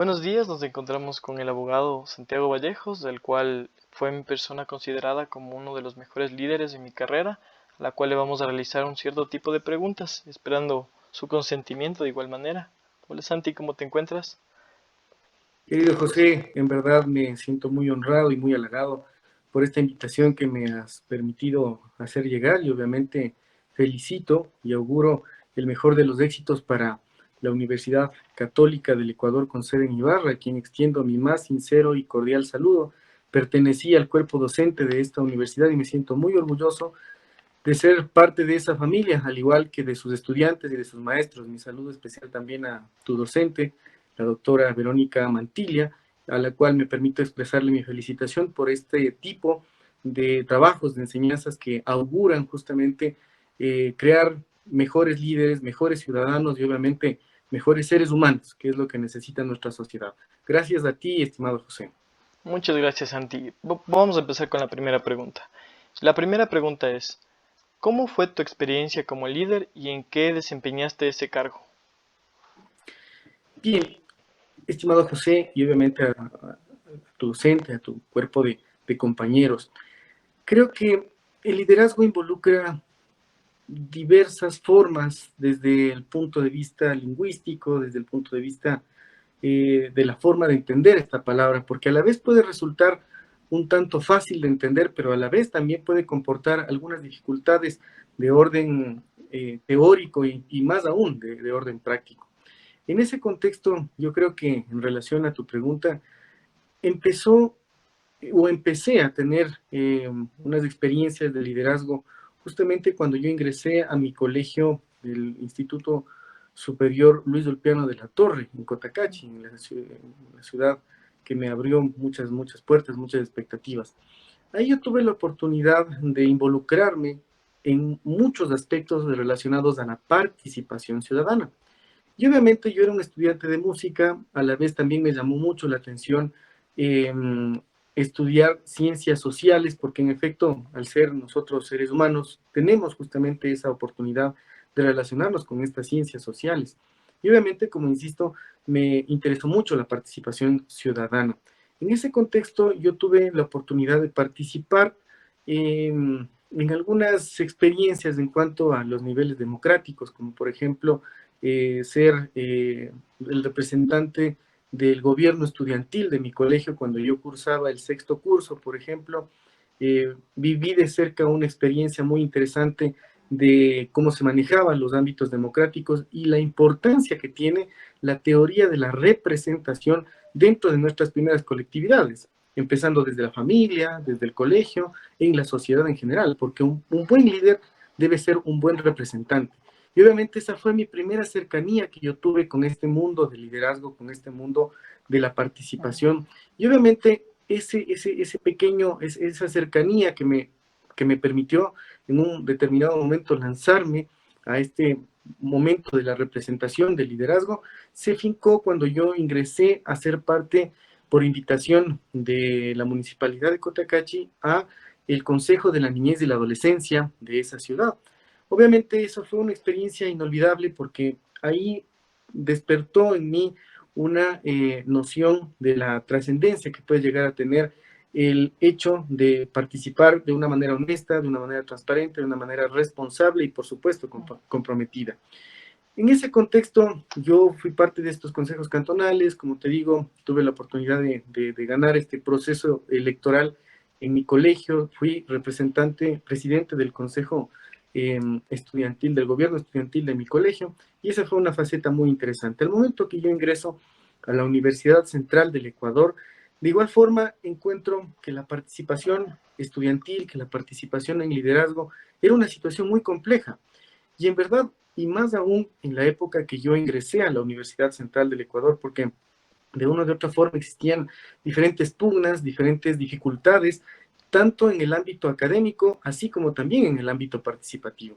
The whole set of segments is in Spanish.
Buenos días, nos encontramos con el abogado Santiago Vallejos, del cual fue mi persona considerada como uno de los mejores líderes de mi carrera, a la cual le vamos a realizar un cierto tipo de preguntas, esperando su consentimiento de igual manera. Hola Santi, ¿cómo te encuentras? Querido José, en verdad me siento muy honrado y muy halagado por esta invitación que me has permitido hacer llegar y obviamente felicito y auguro el mejor de los éxitos para la Universidad Católica del Ecuador con sede en Ibarra, a quien extiendo mi más sincero y cordial saludo. Pertenecí al cuerpo docente de esta universidad y me siento muy orgulloso de ser parte de esa familia, al igual que de sus estudiantes y de sus maestros. Mi saludo especial también a tu docente, la doctora Verónica Mantilla, a la cual me permito expresarle mi felicitación por este tipo de trabajos, de enseñanzas que auguran justamente crear mejores líderes, mejores ciudadanos y obviamente mejores seres humanos, que es lo que necesita nuestra sociedad. Gracias a ti, estimado José. Muchas gracias Santi. Vamos a empezar con la primera pregunta. La primera pregunta es, ¿cómo fue tu experiencia como líder y en qué desempeñaste ese cargo? Bien, estimado José, y obviamente a tu docente, a tu cuerpo de compañeros. Creo que el liderazgo involucra diversas formas desde el punto de vista lingüístico, desde el punto de vista de la forma de entender esta palabra, porque a la vez puede resultar un tanto fácil de entender, pero a la vez también puede comportar algunas dificultades de orden teórico y más aún de orden práctico. En ese contexto, yo creo que en relación a tu pregunta, empezó empecé a tener unas experiencias de liderazgo justamente cuando yo ingresé a mi colegio del Instituto Superior Luis Ulpiano de la Torre, en Cotacachi, en la ciudad que me abrió muchas puertas, muchas expectativas. Ahí yo tuve la oportunidad de involucrarme en muchos aspectos relacionados a la participación ciudadana. Y obviamente yo era un estudiante de música, a la vez también me llamó mucho la atención eh, estudiar ciencias sociales, porque en efecto, al ser nosotros seres humanos, tenemos justamente esa oportunidad de relacionarnos con estas ciencias sociales. Y obviamente, como insisto, me interesó mucho la participación ciudadana. En ese contexto, yo tuve la oportunidad de participar en algunas experiencias en cuanto a los niveles democráticos, como por ejemplo ser el representante del gobierno estudiantil de mi colegio cuando yo cursaba el sexto curso, por ejemplo. Viví de cerca una experiencia muy interesante de cómo se manejaban los ámbitos democráticos y la importancia que tiene la teoría de la representación dentro de nuestras primeras colectividades, empezando desde la familia, desde el colegio, en la sociedad en general, porque un buen líder debe ser un buen representante. Y obviamente esa fue mi primera cercanía que yo tuve con este mundo del liderazgo, con este mundo de la participación. Y obviamente ese pequeño, esa cercanía que me permitió en un determinado momento lanzarme a este momento de la representación del liderazgo, se fincó cuando yo ingresé a ser parte por invitación de la Municipalidad de Cotacachi a el Consejo de la Niñez y la Adolescencia de esa ciudad. Obviamente eso fue una experiencia inolvidable porque ahí despertó en mí una noción de la trascendencia que puede llegar a tener el hecho de participar de una manera honesta, de una manera transparente, de una manera responsable y por supuesto comprometida. En ese contexto, yo fui parte de estos consejos cantonales, como te digo, tuve la oportunidad de ganar este proceso electoral en mi colegio, fui representante, presidente del consejo estudiantil, del gobierno estudiantil de mi colegio, y esa fue una faceta muy interesante. Al momento que yo ingreso a la Universidad Central del Ecuador, de igual forma encuentro que la participación estudiantil, que la participación en liderazgo era una situación muy compleja. Y en verdad, y más aún en la época que yo ingresé a la Universidad Central del Ecuador, porque de una u otra forma existían diferentes pugnas, diferentes dificultades, tanto en el ámbito académico, así como también en el ámbito participativo.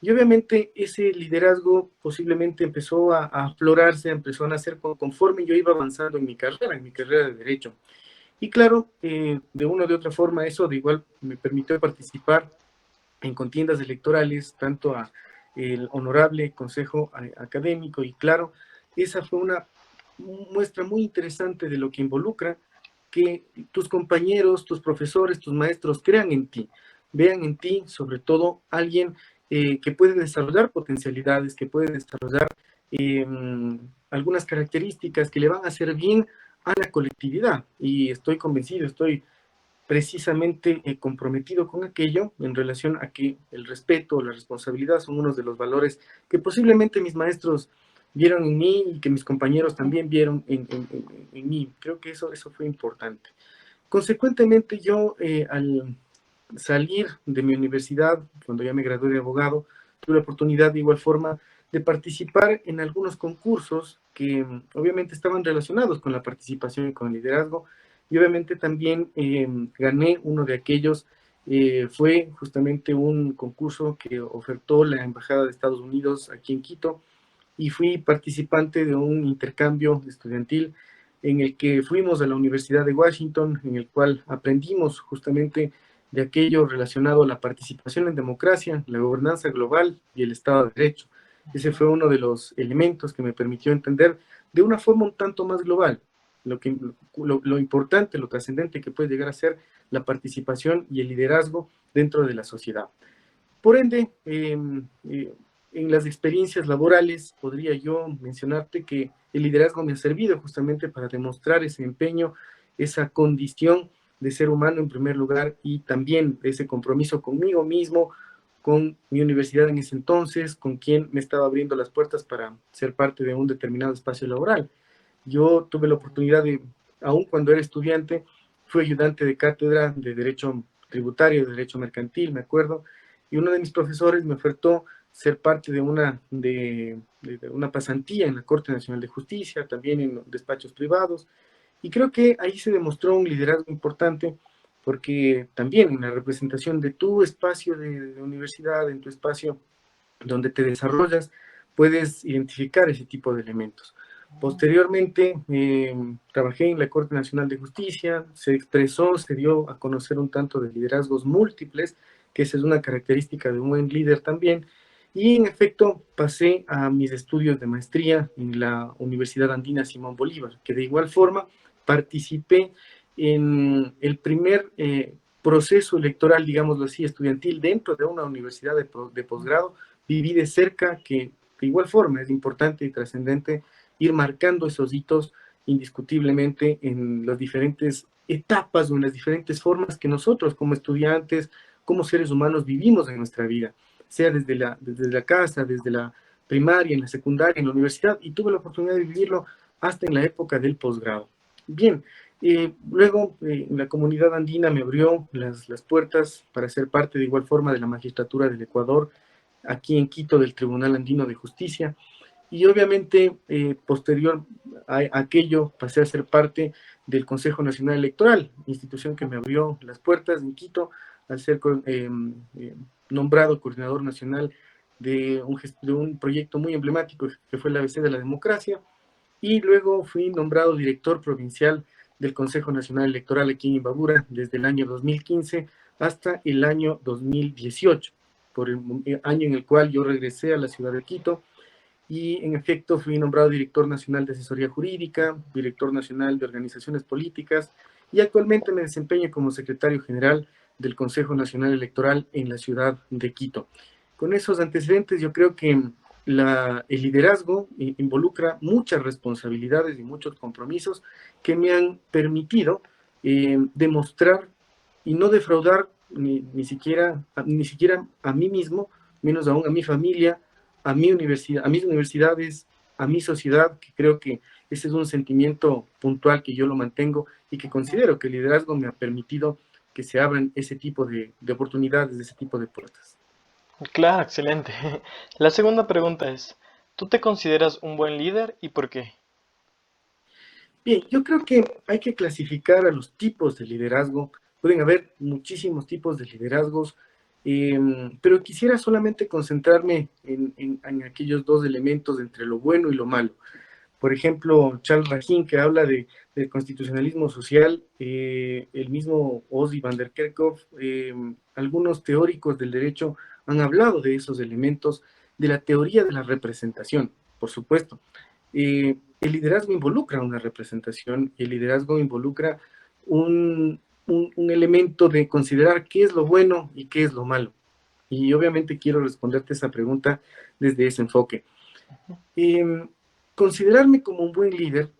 Y obviamente ese liderazgo posiblemente empezó a aflorarse, empezó a nacer conforme yo iba avanzando en mi carrera de Derecho. Y claro, de una u otra forma eso de igual me permitió participar en contiendas electorales, tanto a el honorable Consejo Académico, y claro, esa fue una muestra muy interesante de lo que involucra que tus compañeros, tus profesores, tus maestros crean en ti, vean en ti sobre todo alguien que puede desarrollar potencialidades, que puede desarrollar eh, algunas características que le van a hacer bien a la colectividad. Y estoy convencido, estoy precisamente comprometido con aquello en relación a que el respeto, la responsabilidad son unos de los valores que posiblemente mis maestros vieron en mí y que mis compañeros también vieron en mí. Creo que eso fue importante. Consecuentemente, yo al salir de mi universidad, cuando ya me gradué de abogado, tuve la oportunidad de igual forma de participar en algunos concursos que obviamente estaban relacionados con la participación y con el liderazgo, y obviamente también gané uno de aquellos, fue justamente un concurso que ofertó la Embajada de Estados Unidos aquí en Quito, y fui participante de un intercambio estudiantil en el que fuimos a la Universidad de Washington, en el cual aprendimos justamente de aquello relacionado a la participación en democracia, la gobernanza global y el Estado de Derecho. Ese fue uno de los elementos que me permitió entender de una forma un tanto más global lo importante, lo trascendente que puede llegar a ser la participación y el liderazgo dentro de la sociedad. Por ende, en las experiencias laborales podría yo mencionarte que el liderazgo me ha servido justamente para demostrar ese empeño, esa condición de ser humano en primer lugar y también ese compromiso conmigo mismo, con mi universidad en ese entonces, con quien me estaba abriendo las puertas para ser parte de un determinado espacio laboral. Yo tuve la oportunidad de, aun cuando era estudiante, fui ayudante de cátedra de Derecho Tributario, de Derecho Mercantil, me acuerdo, y uno de mis profesores me ofertó ser parte de una pasantía en la Corte Nacional de Justicia, también en despachos privados, y creo que ahí se demostró un liderazgo importante, porque también en la representación de tu espacio de universidad, en tu espacio donde te desarrollas, puedes identificar ese tipo de elementos. Posteriormente, trabajé en la Corte Nacional de Justicia, se expresó, se dio a conocer un tanto de liderazgos múltiples, que esa es una característica de un buen líder también, y en efecto pasé a mis estudios de maestría en la Universidad Andina Simón Bolívar, que de igual forma participé en el primer proceso electoral, digámoslo así, estudiantil dentro de una universidad de posgrado. Viví de cerca que de igual forma es importante y trascendente ir marcando esos hitos indiscutiblemente en las diferentes etapas o en las diferentes formas que nosotros como estudiantes, como seres humanos vivimos en nuestra vida, sea desde la casa, desde la primaria, en la secundaria, en la universidad, y tuve la oportunidad de vivirlo hasta en la época del posgrado. Bien, luego la comunidad andina me abrió las puertas para ser parte de igual forma de la magistratura del Ecuador, aquí en Quito, del Tribunal Andino de Justicia, y obviamente posterior a aquello pasé a ser parte del Consejo Nacional Electoral, institución que me abrió las puertas en Quito al ser nombrado coordinador nacional de un proyecto muy emblemático que fue el ABC de la democracia, y luego fui nombrado director provincial del Consejo Nacional Electoral aquí en Imbabura desde el año 2015 hasta el año 2018, por el año en el cual yo regresé a la ciudad de Quito, y en efecto fui nombrado director nacional de asesoría jurídica, director nacional de organizaciones políticas, y actualmente me desempeño como secretario general del Consejo Nacional Electoral en la ciudad de Quito. Con esos antecedentes yo creo que el liderazgo involucra muchas responsabilidades y muchos compromisos que me han permitido demostrar y no defraudar ni siquiera a mí mismo, menos aún a mi familia, a mi universidad, a mis universidades, a mi sociedad, que creo que ese es un sentimiento puntual que yo lo mantengo y que considero que el liderazgo me ha permitido que se abran ese tipo de oportunidades, ese tipo de puertas. Claro, excelente. La segunda pregunta es, ¿tú te consideras un buen líder y por qué? Bien, yo creo que hay que clasificar a los tipos de liderazgo. Pueden haber muchísimos tipos de liderazgos, pero quisiera solamente concentrarme en aquellos dos elementos entre lo bueno y lo malo. Por ejemplo, Charles Racine, que habla del constitucionalismo social, el mismo Ozzy van der Kerkhoff, algunos teóricos del derecho han hablado de esos elementos, de la teoría de la representación, por supuesto. el liderazgo involucra una representación, el liderazgo involucra un elemento de considerar qué es lo bueno y qué es lo malo. Y obviamente quiero responderte esa pregunta desde ese enfoque. Considerarme como un buen líder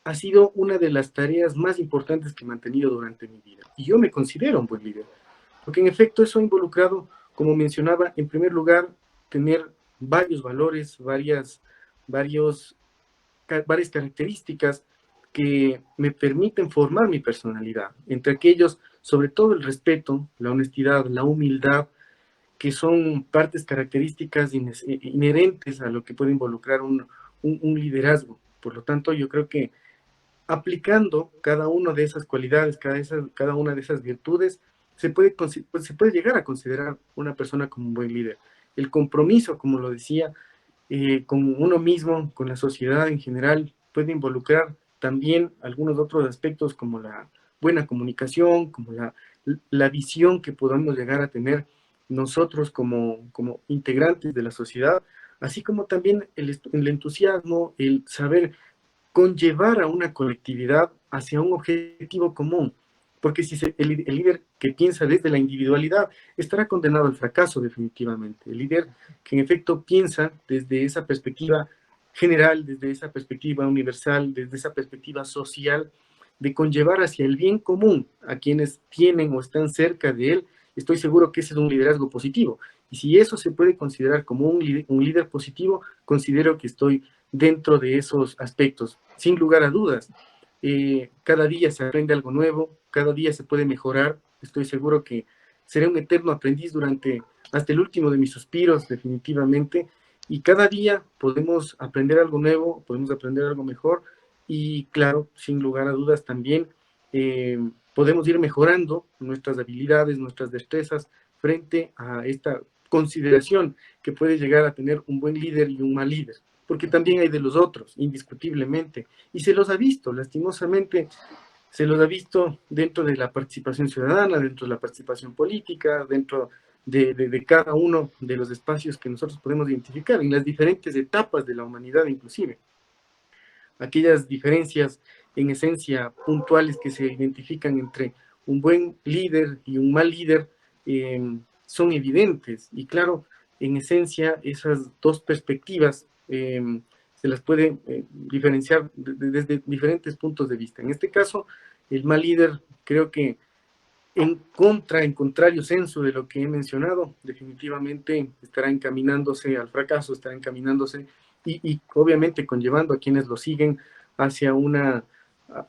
ha sido una de las tareas más importantes que he mantenido durante mi vida. Y yo me considero un buen líder, porque en efecto eso ha involucrado, como mencionaba, en primer lugar, tener varios valores, varias características que me permiten formar mi personalidad. Entre aquellos, sobre todo el respeto, la honestidad, la humildad, que son partes características inherentes a lo que puede involucrar un liderazgo. Por lo tanto, yo creo que aplicando cada una de esas cualidades, cada una de esas virtudes, se puede llegar a considerar una persona como un buen líder. El compromiso, como lo decía, con uno mismo, con la sociedad en general, puede involucrar también algunos otros aspectos como la buena comunicación, como la visión que podamos llegar a tener nosotros como integrantes de la sociedad, así como también el entusiasmo, el saber conllevar a una colectividad hacia un objetivo común. Porque si el líder que piensa desde la individualidad estará condenado al fracaso definitivamente. El líder que en efecto piensa desde esa perspectiva general, desde esa perspectiva universal, desde esa perspectiva social, de conllevar hacia el bien común a quienes tienen o están cerca de él, estoy seguro que ese es un liderazgo positivo. Y si eso se puede considerar como un líder positivo, considero que estoy dentro de esos aspectos, sin lugar a dudas. Cada día se aprende algo nuevo, cada día se puede mejorar. Estoy seguro que seré un eterno aprendiz hasta el último de mis suspiros, definitivamente. Y cada día podemos aprender algo nuevo, podemos aprender algo mejor. Y claro, sin lugar a dudas también podemos ir mejorando nuestras habilidades, nuestras destrezas frente a esta consideración que puede llegar a tener un buen líder y un mal líder, porque también hay de los otros, indiscutiblemente, y se los ha visto, lastimosamente, se los ha visto dentro de la participación ciudadana, dentro de la participación política, dentro de cada uno de los espacios que nosotros podemos identificar, en las diferentes etapas de la humanidad inclusive. Aquellas diferencias en esencia puntuales que se identifican entre un buen líder y un mal líder son evidentes. Y claro, en esencia esas dos perspectivas se las puede diferenciar desde diferentes puntos de vista. En este caso, el mal líder creo que en contrario senso de lo que he mencionado, definitivamente estará encaminándose al fracaso, estará encaminándose y obviamente conllevando a quienes lo siguen hacia,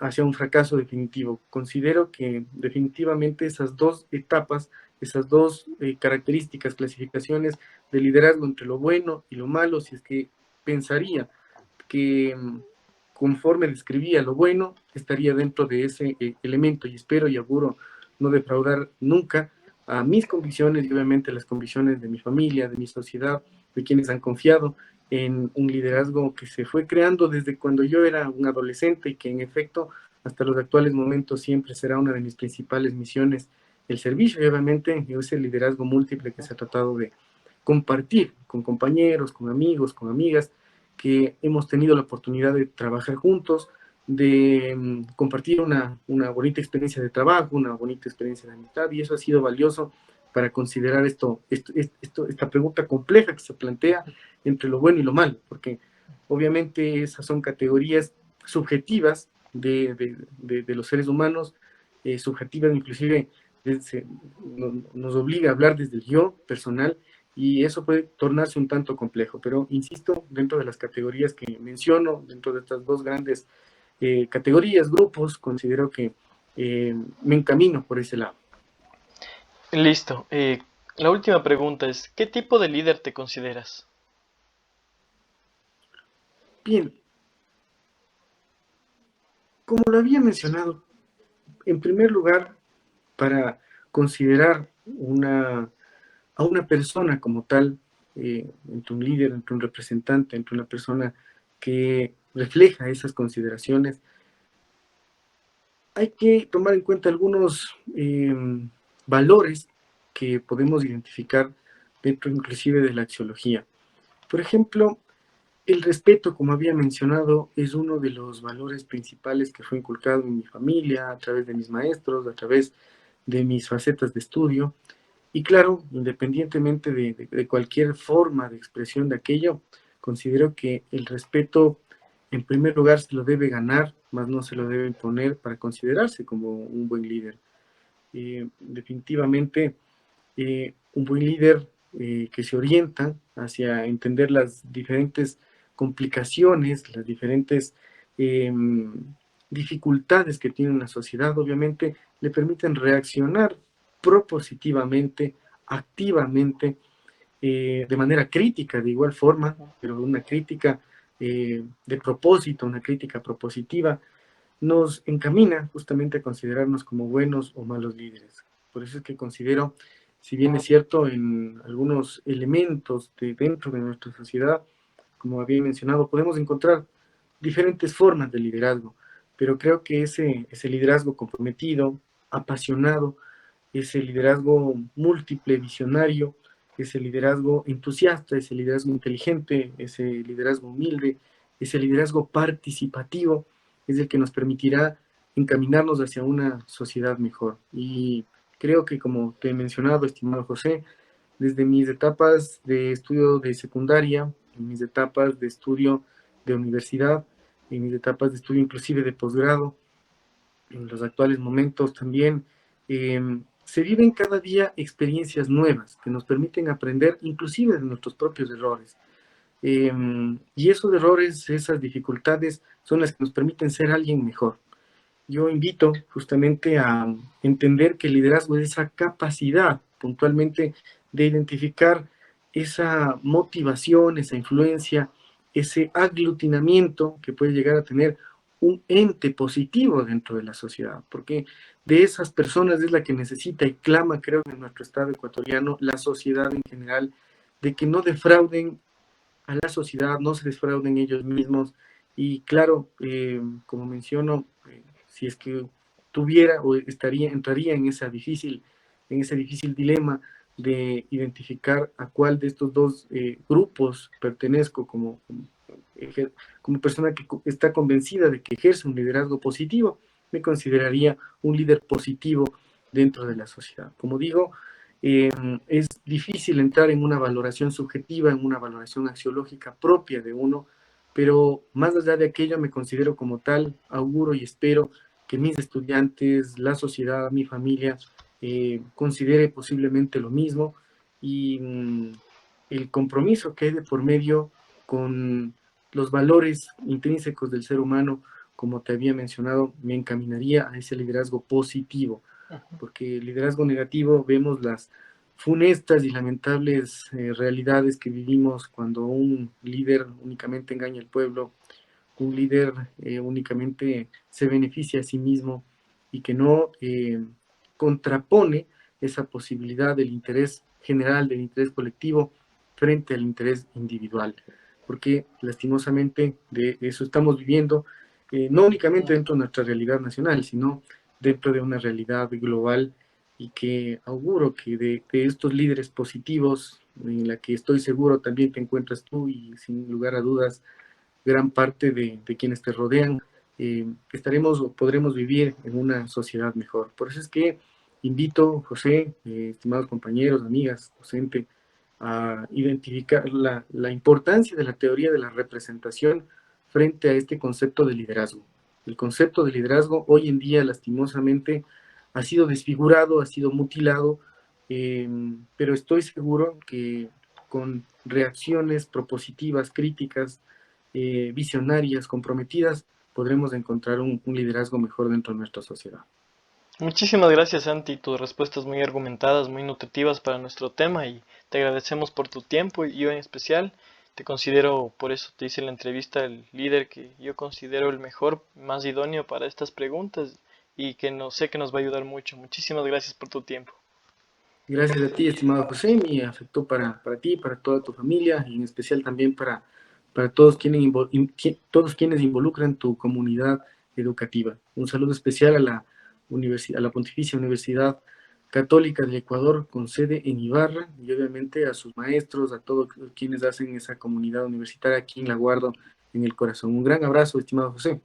hacia un fracaso definitivo. Considero que definitivamente esas dos etapas, esas dos características, clasificaciones de liderazgo entre lo bueno y lo malo, si es que pensaría que conforme describía lo bueno, estaría dentro de ese elemento y espero y auguro no defraudar nunca a mis convicciones y obviamente las convicciones de mi familia, de mi sociedad, de quienes han confiado en un liderazgo que se fue creando desde cuando yo era un adolescente y que en efecto hasta los actuales momentos siempre será una de mis principales misiones el servicio y obviamente ese liderazgo múltiple que se ha tratado de compartir con compañeros, con amigos, con amigas, que hemos tenido la oportunidad de trabajar juntos, de compartir una bonita experiencia de trabajo, una bonita experiencia de amistad, y eso ha sido valioso para considerar esta pregunta compleja que se plantea entre lo bueno y lo malo, porque obviamente esas son categorías subjetivas de los seres humanos, subjetivas inclusive nos obliga a hablar desde el yo personal, y eso puede tornarse un tanto complejo, pero insisto, dentro de las categorías que menciono, dentro de estas dos grandes categorías, grupos, considero que me encamino por ese lado. Listo. La última pregunta es, ¿qué tipo de líder te consideras? Bien, como lo había mencionado, en primer lugar, para considerar a una persona como tal, entre un líder, entre un representante, entre una persona que refleja esas consideraciones, hay que tomar en cuenta algunos valores que podemos identificar dentro inclusive de la axiología. Por ejemplo, El respeto, como había mencionado, es uno de los valores principales que fue inculcado en mi familia, a través de mis maestros, a través de mis facetas de estudio. Y claro, independientemente de cualquier forma de expresión de aquello, considero que el respeto, en primer lugar, se lo debe ganar, más no se lo debe imponer para considerarse como un buen líder. Definitivamente, un buen líder que se orienta hacia entender las diferentes complicaciones, las diferentes eh, dificultades que tiene una sociedad, obviamente le permiten reaccionar propositivamente, activamente, de manera crítica, de igual forma, pero una crítica de propósito, una crítica propositiva, nos encamina justamente a considerarnos como buenos o malos líderes. Por eso es que considero, si bien es cierto, en algunos elementos de dentro de nuestra sociedad, como había mencionado, podemos encontrar diferentes formas de liderazgo, pero creo que ese liderazgo comprometido, apasionado, ese liderazgo múltiple, visionario, ese liderazgo entusiasta, ese liderazgo inteligente, ese liderazgo humilde, ese liderazgo participativo, es el que nos permitirá encaminarnos hacia una sociedad mejor. Y creo que, como te he mencionado, estimado José, desde mis etapas de estudio de secundaria, en mis etapas de estudio de universidad, en mis etapas de estudio inclusive de posgrado, en los actuales momentos también, se viven cada día experiencias nuevas que nos permiten aprender inclusive de nuestros propios errores. Y esos errores, esas dificultades son las que nos permiten ser alguien mejor. Yo invito justamente a entender que el liderazgo es esa capacidad puntualmente de identificar esa motivación, esa influencia, ese aglutinamiento que puede llegar a tener un ente positivo dentro de la sociedad, porque de esas personas es la que necesita y clama, creo, en nuestro estado ecuatoriano, la sociedad en general, de que no defrauden a la sociedad, no se defrauden ellos mismos. Y claro, como menciono, si es que tuviera o entraría en ese difícil dilema de identificar a cuál de estos dos grupos pertenezco como persona que está convencida de que ejerce un liderazgo positivo, me consideraría un líder positivo dentro de la sociedad. Como digo, es difícil entrar en una valoración subjetiva, en una valoración axiológica propia de uno, pero más allá de aquello me considero como tal, auguro y espero que mis estudiantes, la sociedad, mi familia, considere posiblemente lo mismo y el compromiso que hay de por medio con los valores intrínsecos del ser humano, como te había mencionado, me encaminaría a ese liderazgo positivo, porque el liderazgo negativo vemos las funestas y lamentables realidades que vivimos cuando un líder únicamente engaña al pueblo, un líder únicamente se beneficia a sí mismo y que no contrapone esa posibilidad del interés general, del interés colectivo frente al interés individual. Porque lastimosamente de eso estamos viviendo, no únicamente dentro de nuestra realidad nacional, sino dentro de una realidad global y que auguro que de estos líderes positivos, en la que estoy seguro también te encuentras tú y sin lugar a dudas gran parte de quienes te rodean, estaremos o podremos vivir en una sociedad mejor. Por eso es que invito, José, estimados compañeros, amigas, docente, a identificar la importancia de la teoría de la representación frente a este concepto de liderazgo. El concepto de liderazgo hoy en día, lastimosamente, ha sido desfigurado, ha sido mutilado, pero estoy seguro que con reacciones propositivas, críticas, visionarias, comprometidas, podremos encontrar un liderazgo mejor dentro de nuestra sociedad. Muchísimas gracias, Santi. Tus respuestas muy argumentadas, muy nutritivas para nuestro tema y te agradecemos por tu tiempo y yo en especial te considero, por eso te hice la entrevista, el líder que yo considero el mejor, más idóneo para estas preguntas y que no sé que nos va a ayudar mucho. Muchísimas gracias por tu tiempo. Gracias a ti, estimado José, mi afecto para ti, para toda tu familia y en especial también para todos quienes involucran tu comunidad educativa. Un saludo especial a la Pontificia Universidad Católica del Ecuador con sede en Ibarra, y obviamente a sus maestros, a todos quienes hacen esa comunidad universitaria, a quien la guardo en el corazón. Un gran abrazo, estimado José.